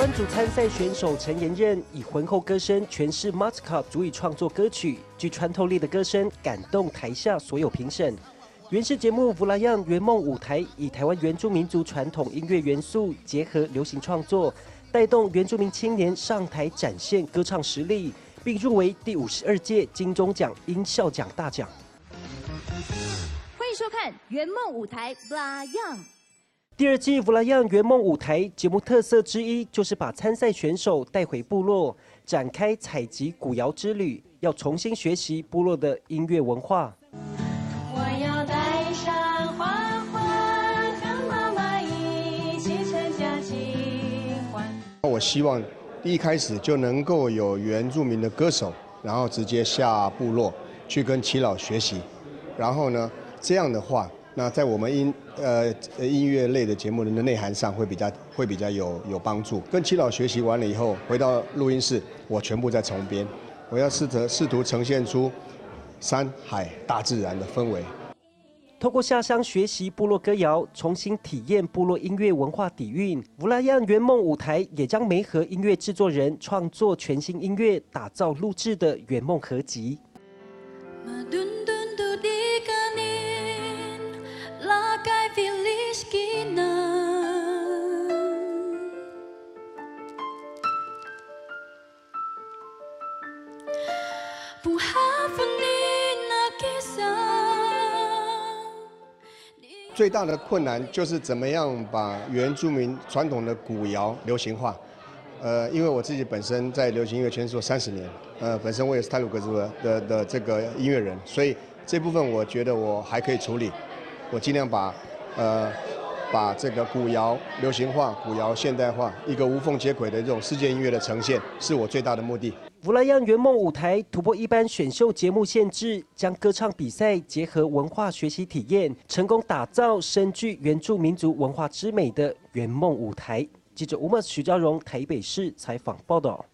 湾组参赛选手陈妍任以浑厚歌声诠释 Matzka 足以创作歌曲，具穿透力的歌声感动台下所有评审。原视节目《布拉样圆梦舞台》以台湾原住民族传统音乐元素结合流行创作，带动原住民青年上台展现歌唱实力，并入围第52届金钟奖音效奖大奖。欢迎收看《圆梦舞台》布拉样。第2季《布拉样圆梦舞台》节目特色之一，就是把参赛选手带回部落，展开采集古谣之旅，要重新学习部落的音乐文化。我要带上花环，和妈妈一起参加新欢。我希望一开始就能够有原住民的歌手，然后直接下部落去跟耆老学习，然后呢，这样的话，那在我们音乐类的节目的内涵上会比较有帮助。跟耆老学习完了以后，回到录音室，我全部在重编，我要试图呈现出山海大自然的氛围。透过下乡学习部落歌谣，重新体验部落音乐文化底蕴。布拉样圆梦舞台也将媒合音乐制作人创作全新音乐，打造录制的圆梦合集。最大的困难就是怎么样把原住民传统的古谣流行化。因为我自己本身在流行音乐圈做30年，本身我也是太鲁阁族的这个音乐人，所以这部分我觉得我还可以处理。我尽量把这个古谣流行化、古谣现代化，一个无缝接轨的这种世界音乐的呈现，是我最大的目的。布拉样圆梦舞台突破一般选秀节目限制，将歌唱比赛结合文化学习体验，成功打造深具原住民族文化之美的圆梦舞台。记者吴默、许昭荣台北市采访报道。